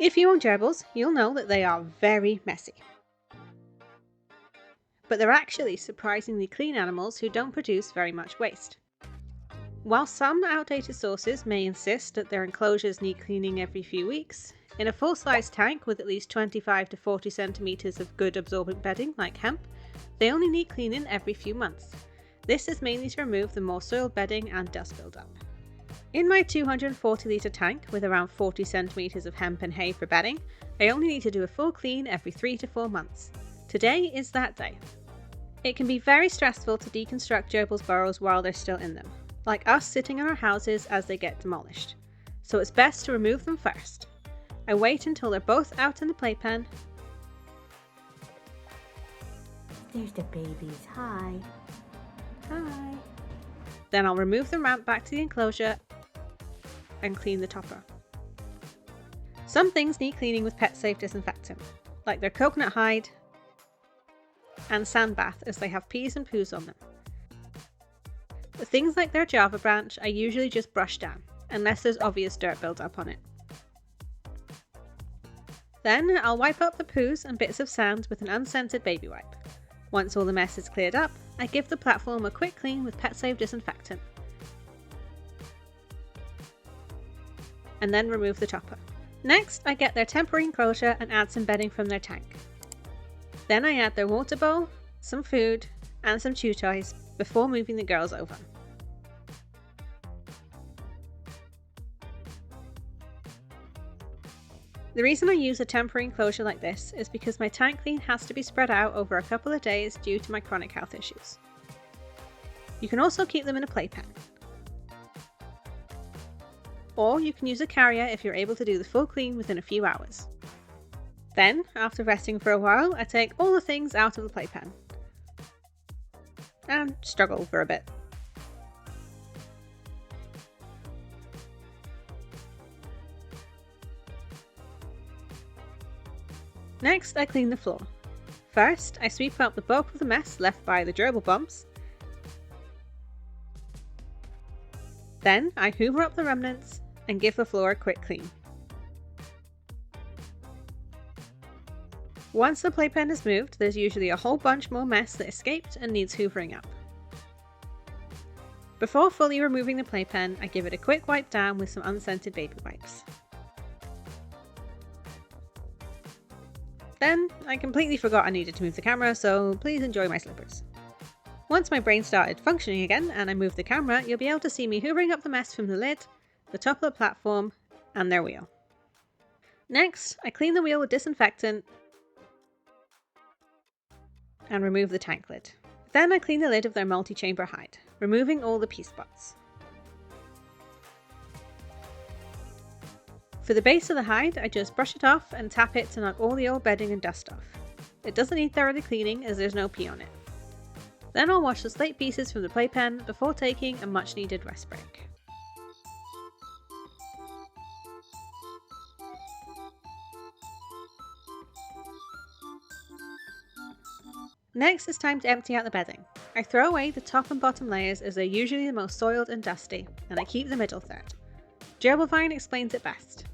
If you own gerbils, you'll know that they are very messy. But they're actually surprisingly clean animals who don't produce very much waste. While some outdated sources may insist that their enclosures need cleaning every few weeks, in a full-size tank with at least 25 to 40 centimeters of good absorbent bedding like hemp, they only need cleaning every few months. This is mainly to remove the more soiled bedding and dust buildup. In my 240 litre tank with around 40 centimeters of hemp and hay for bedding, I only need to do a full clean every 3 to 4 months. Today is that day. It can be very stressful to deconstruct gerbils burrows while they're still in them, like us sitting in our houses as they get demolished. So it's best to remove them first. I wait until they're both out in the playpen. There's the babies. Hi. Hi. Then I'll remove the ramp back to the enclosure and clean the topper. Some things need cleaning with pet-safe disinfectant, like their coconut hide and sand bath, as they have peas and poos on them. But things like their Java branch I usually just brush down, unless there's obvious dirt build-up on it. Then I'll wipe up the poos and bits of sand with an unscented baby wipe. Once all the mess is cleared up, I give the platform a quick clean with pet-safe disinfectant, and then remove the topper. Next, I get their temporary enclosure and add some bedding from their tank. Then I add their water bowl, some food, and some chew toys before moving the girls over. The reason I use a temporary enclosure like this is because my tank clean has to be spread out over a couple of days due to my chronic health issues. You can also keep them in a playpen. Or you can use a carrier if you're able to do the full clean within a few hours. Then, after resting for a while, I take all the things out of the playpen and struggle for a bit. Next, I clean the floor. First, I sweep up the bulk of the mess left by the gerbil bumps. Then, I hoover up the remnants and give the floor a quick clean. Once the playpen is moved, there's usually a whole bunch more mess that escaped and needs hoovering up. Before fully removing the playpen, I give it a quick wipe down with some unscented baby wipes. Then, I completely forgot I needed to move the camera, so please enjoy my slippers. Once my brain started functioning again and I moved the camera, you'll be able to see me hoovering up the mess from the lid, the top of the platform, and their wheel. Next, I clean the wheel with disinfectant and remove the tank lid. Then I clean the lid of their multi-chamber hide, removing all the pea spots. For the base of the hide, I just brush it off and tap it to knock all the old bedding and dust off. It doesn't need thoroughly cleaning as there's no pee on it. Then I'll wash the slate pieces from the playpen before taking a much needed rest break. Next, it's time to empty out the bedding. I throw away the top and bottom layers as they're usually the most soiled and dusty, and I keep the middle third. Gerbil Vine explains it best.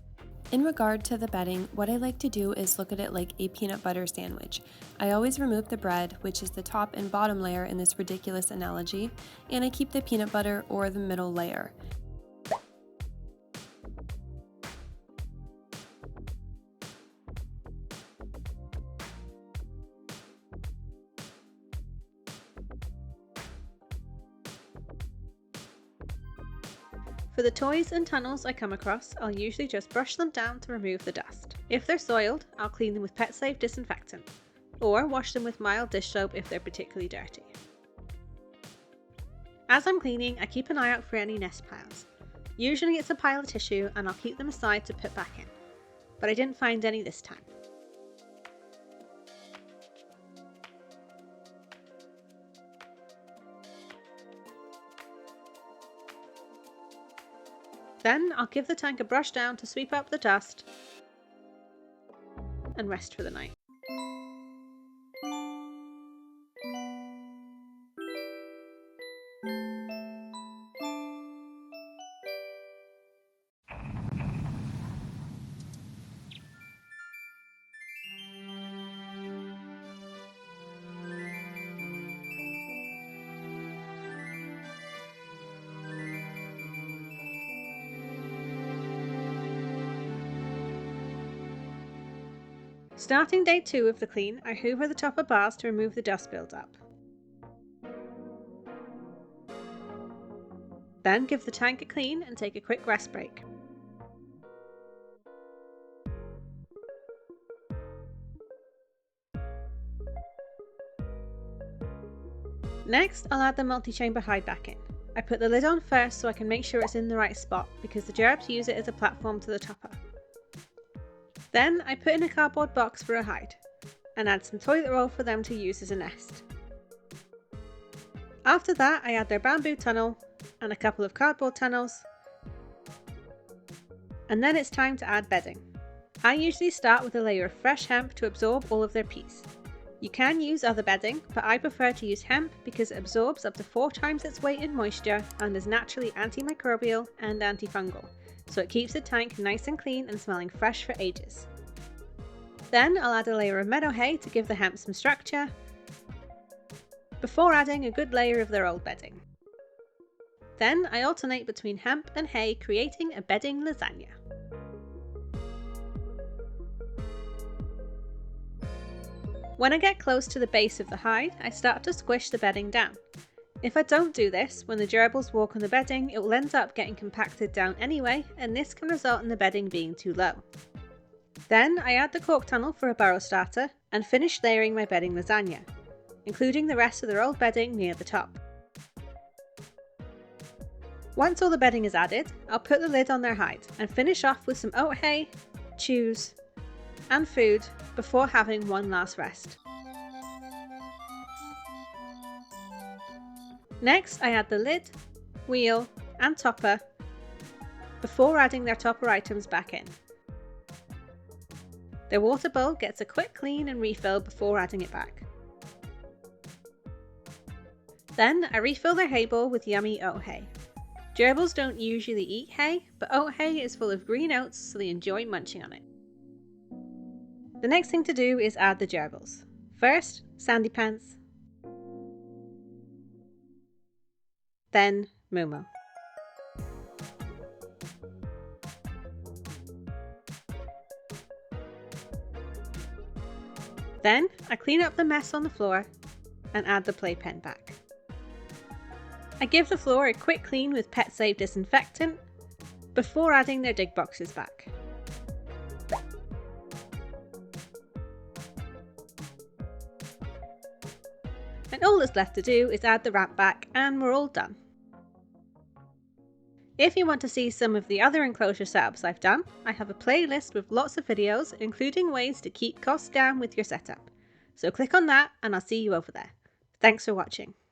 In regard to the bedding, what I like to do is look at it like a peanut butter sandwich. I always remove the bread, which is the top and bottom layer in this ridiculous analogy, and I keep the peanut butter or the middle layer. For the toys and tunnels I come across, I'll usually just brush them down to remove the dust. If they're soiled, I'll clean them with pet-safe disinfectant, or wash them with mild dish soap if they're particularly dirty. As I'm cleaning, I keep an eye out for any nest piles. Usually it's a pile of tissue and I'll keep them aside to put back in, but I didn't find any this time. Then I'll give the tank a brush down to sweep up the dust and rest for the night. Starting day 2 of the clean, I hoover the top of bars to remove the dust build-up. Then give the tank a clean and take a quick rest break. Next, I'll add the multi-chamber hide back in. I put the lid on first so I can make sure it's in the right spot because the gerbs use it as a platform to the topper. Then I put in a cardboard box for a hide and add some toilet roll for them to use as a nest. After that, I add their bamboo tunnel and a couple of cardboard tunnels, and then it's time to add bedding. I usually start with a layer of fresh hemp to absorb all of their peas. You can use other bedding, but I prefer to use hemp because it absorbs up to 4 times its weight in moisture and is naturally antimicrobial and antifungal, so it keeps the tank nice and clean and smelling fresh for ages. Then I'll add a layer of meadow hay to give the hemp some structure, before adding a good layer of their old bedding. Then I alternate between hemp and hay, creating a bedding lasagna. When I get close to the base of the hide, I start to squish the bedding down. If I don't do this, when the gerbils walk on the bedding, it will end up getting compacted down anyway, and this can result in the bedding being too low. Then I add the cork tunnel for a burrow starter and finish layering my bedding lasagna, including the rest of their old bedding near the top. Once all the bedding is added, I'll put the lid on their hide and finish off with some oat hay, chews, and food before having one last rest. Next, I add the lid, wheel, and topper before adding their topper items back in. Their water bowl gets a quick clean and refill before adding it back. Then I refill their hay bowl with yummy oat hay. Gerbils don't usually eat hay, but oat hay is full of green oats, so they enjoy munching on it. The next thing to do is add the gerbils. First, Sandy Pants, then Momo. Then I clean up the mess on the floor and add the playpen back. I give the floor a quick clean with Pet Safe disinfectant before adding their dig boxes back. And all that's left to do is add the ramp back and we're all done. If you want to see some of the other enclosure setups I've done, I have a playlist with lots of videos including ways to keep costs down with your setup. So click on that and I'll see you over there. Thanks for watching.